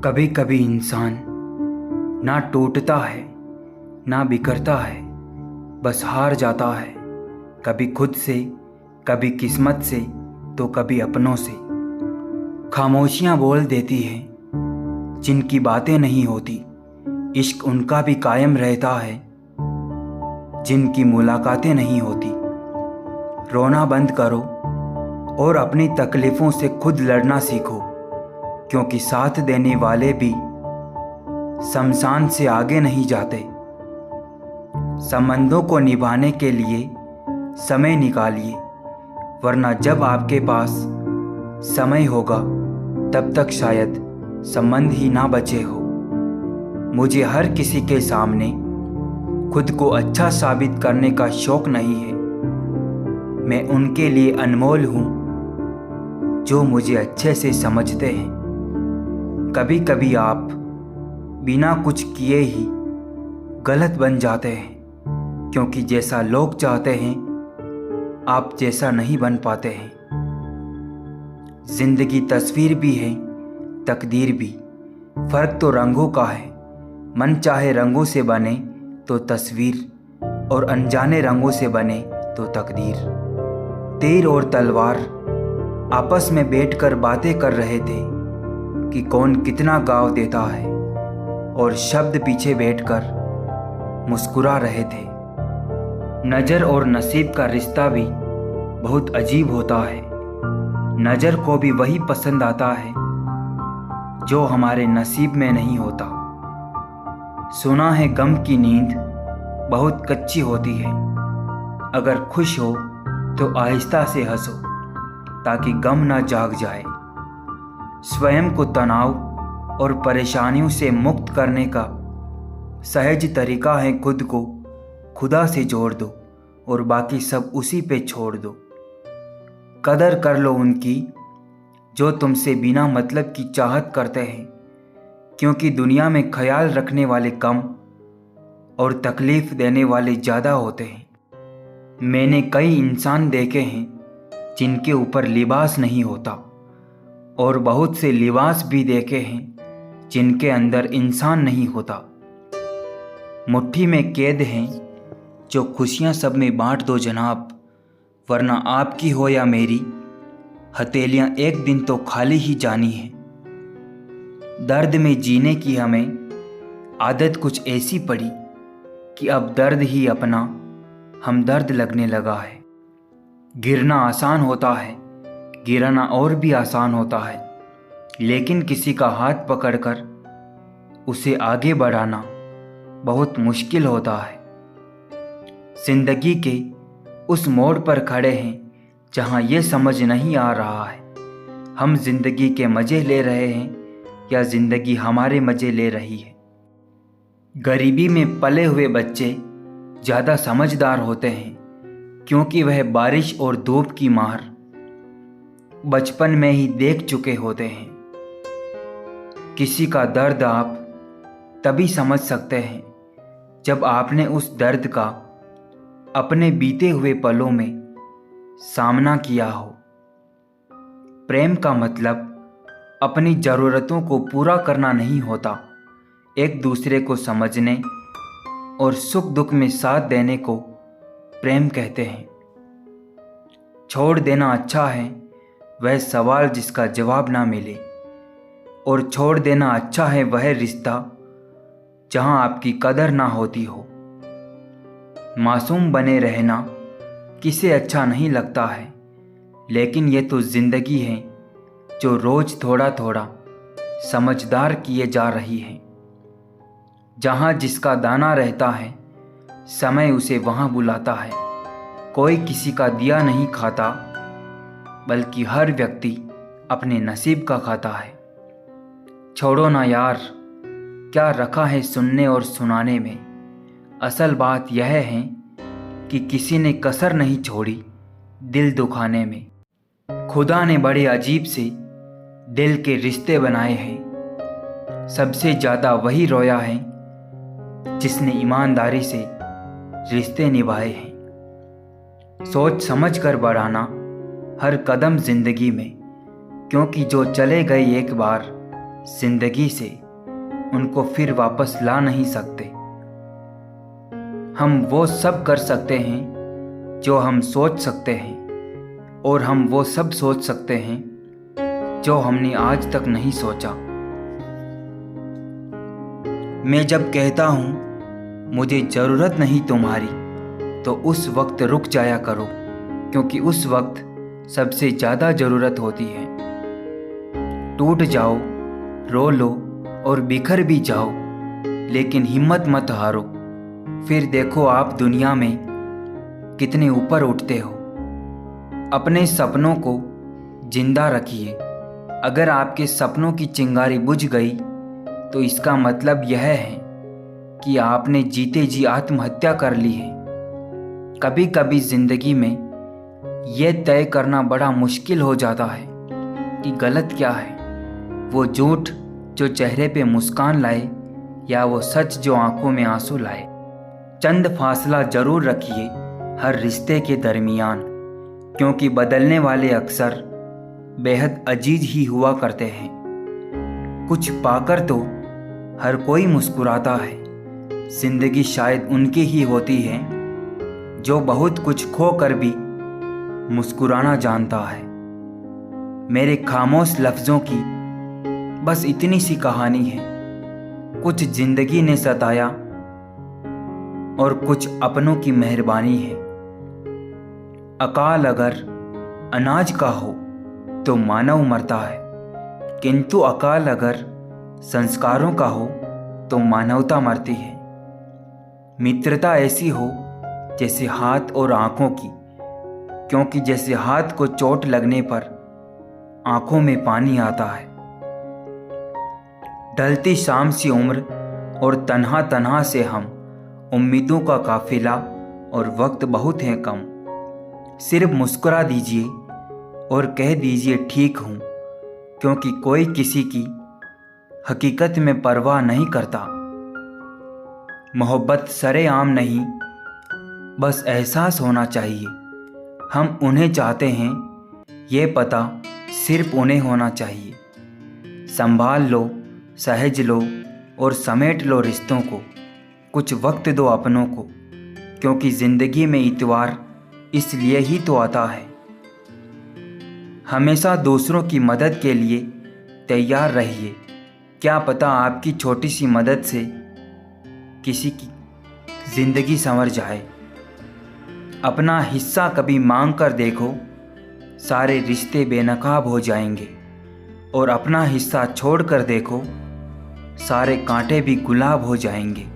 कभी कभी इंसान ना टूटता है ना बिखरता है, बस हार जाता है। कभी खुद से, कभी किस्मत से, तो कभी अपनों से। खामोशियाँ बोल देती हैं जिनकी बातें नहीं होती। इश्क उनका भी कायम रहता है जिनकी मुलाकातें नहीं होती। रोना बंद करो और अपनी तकलीफ़ों से खुद लड़ना सीखो, क्योंकि साथ देने वाले भी शमशान से आगे नहीं जाते। संबंधों को निभाने के लिए समय निकालिए, वरना जब आपके पास समय होगा तब तक शायद संबंध ही ना बचे हो। मुझे हर किसी के सामने खुद को अच्छा साबित करने का शौक नहीं है। मैं उनके लिए अनमोल हूँ जो मुझे अच्छे से समझते हैं। कभी कभी आप बिना कुछ किए ही गलत बन जाते हैं, क्योंकि जैसा लोग चाहते हैं आप जैसा नहीं बन पाते हैं। जिंदगी तस्वीर भी है, तकदीर भी। फर्क तो रंगों का है। मन चाहे रंगों से बने तो तस्वीर, और अनजाने रंगों से बने तो तकदीर। तीर और तलवार आपस में बैठकर बातें कर रहे थे कि कौन कितना गाव देता है, और शब्द पीछे बैठकर मुस्कुरा रहे थे। नज़र और नसीब का रिश्ता भी बहुत अजीब होता है। नज़र को भी वही पसंद आता है जो हमारे नसीब में नहीं होता। सुना है गम की नींद बहुत कच्ची होती है। अगर खुश हो तो आहिस्ता से हंसो ताकि गम ना जाग जाए। स्वयं को तनाव और परेशानियों से मुक्त करने का सहज तरीका है खुद को खुदा से जोड़ दो और बाकी सब उसी पे छोड़ दो। कदर कर लो उनकी जो तुमसे बिना मतलब की चाहत करते हैं, क्योंकि दुनिया में ख्याल रखने वाले कम और तकलीफ़ देने वाले ज़्यादा होते हैं। मैंने कई इंसान देखे हैं जिनके ऊपर लिबास नहीं होता, और बहुत से लिबास भी देखे हैं जिनके अंदर इंसान नहीं होता। मुट्ठी में कैद हैं जो खुशियाँ सब में बांट दो जनाब, वरना आपकी हो या मेरी हथेलियाँ एक दिन तो खाली ही जानी है। दर्द में जीने की हमें आदत कुछ ऐसी पड़ी कि अब दर्द ही अपना हमदर्द लगने लगा है। गिरना आसान होता है, गिराना और भी आसान होता है, लेकिन किसी का हाथ पकड़कर उसे आगे बढ़ाना बहुत मुश्किल होता है। जिंदगी के उस मोड़ पर खड़े हैं जहां ये समझ नहीं आ रहा है हम जिंदगी के मज़े ले रहे हैं या जिंदगी हमारे मज़े ले रही है। गरीबी में पले हुए बच्चे ज़्यादा समझदार होते हैं, क्योंकि वह बारिश और धूप की मार बचपन में ही देख चुके होते हैं। किसी का दर्द आप तभी समझ सकते हैं जब आपने उस दर्द का अपने बीते हुए पलों में सामना किया हो। प्रेम का मतलब अपनी ज़रूरतों को पूरा करना नहीं होता, एक दूसरे को समझने और सुख दुख में साथ देने को प्रेम कहते हैं। छोड़ देना अच्छा है वह सवाल जिसका जवाब ना मिले, और छोड़ देना अच्छा है वह रिश्ता जहां आपकी कदर ना होती हो। मासूम बने रहना किसे अच्छा नहीं लगता है, लेकिन ये तो ज़िंदगी है जो रोज़ थोड़ा थोड़ा समझदार किए जा रही है। जहाँ जिसका दाना रहता है समय उसे वहाँ बुलाता है। कोई किसी का दिया नहीं खाता, बल्कि हर व्यक्ति अपने नसीब का खाता है। छोड़ो ना यार, क्या रखा है सुनने और सुनाने में। असल बात यह है कि किसी ने कसर नहीं छोड़ी दिल दुखाने में। खुदा ने बड़े अजीब से दिल के रिश्ते बनाए हैं। सबसे ज़्यादा वही रोया है जिसने ईमानदारी से रिश्ते निभाए हैं। सोच समझ कर बढ़ाना हर कदम जिंदगी में, क्योंकि जो चले गए एक बार जिंदगी से उनको फिर वापस ला नहीं सकते। हम वो सब कर सकते हैं जो हम सोच सकते हैं, और हम वो सब सोच सकते हैं जो हमने आज तक नहीं सोचा। मैं जब कहता हूँ मुझे ज़रूरत नहीं तुम्हारी, तो उस वक्त रुक जाया करो, क्योंकि उस वक्त सबसे ज़्यादा ज़रूरत होती है। टूट जाओ, रो लो और बिखर भी जाओ, लेकिन हिम्मत मत हारो। फिर देखो आप दुनिया में कितने ऊपर उठते हो। अपने सपनों को जिंदा रखिए। अगर आपके सपनों की चिंगारी बुझ गई तो इसका मतलब यह है कि आपने जीते जी आत्महत्या कर ली है। कभी कभी ज़िंदगी में यह तय करना बड़ा मुश्किल हो जाता है कि गलत क्या है, वो झूठ जो चेहरे पे मुस्कान लाए या वो सच जो आंखों में आंसू लाए। चंद फासला ज़रूर रखिए हर रिश्ते के दरमियान, क्योंकि बदलने वाले अक्सर बेहद अजीज ही हुआ करते हैं। कुछ पाकर तो हर कोई मुस्कुराता है। जिंदगी शायद उनकी ही होती है जो बहुत कुछ खोकर भी मुस्कुराना जानता है। मेरे खामोश लफ्ज़ों की बस इतनी सी कहानी है। कुछ जिंदगी ने सताया और कुछ अपनों की मेहरबानी है। अकाल अगर अनाज का हो तो मानव मरता है, किंतु अकाल अगर संस्कारों का हो तो मानवता मरती है। मित्रता ऐसी हो जैसे हाथ और आँखों की, क्योंकि जैसे हाथ को चोट लगने पर आँखों में पानी आता है। ढलती शाम सी उम्र और तन्हा तन्हा से हम, उम्मीदों का काफिला और वक्त बहुत है कम। सिर्फ मुस्कुरा दीजिए और कह दीजिए ठीक हूँ, क्योंकि कोई किसी की हकीकत में परवाह नहीं करता। मोहब्बत सरेआम नहीं, बस एहसास होना चाहिए। हम उन्हें चाहते हैं, ये पता सिर्फ उन्हें होना चाहिए। संभाल लो, सहेज लो और समेट लो रिश्तों को। कुछ वक्त दो अपनों को, क्योंकि ज़िंदगी में इतवार इसलिए ही तो आता है। हमेशा दूसरों की मदद के लिए तैयार रहिए। क्या पता आपकी छोटी सी मदद से किसी की ज़िंदगी संवर जाए। अपना हिस्सा कभी मांग कर देखो, सारे रिश्ते बेनकाब हो जाएंगे। और अपना हिस्सा छोड़ कर देखो, सारे कांटे भी गुलाब हो जाएंगे।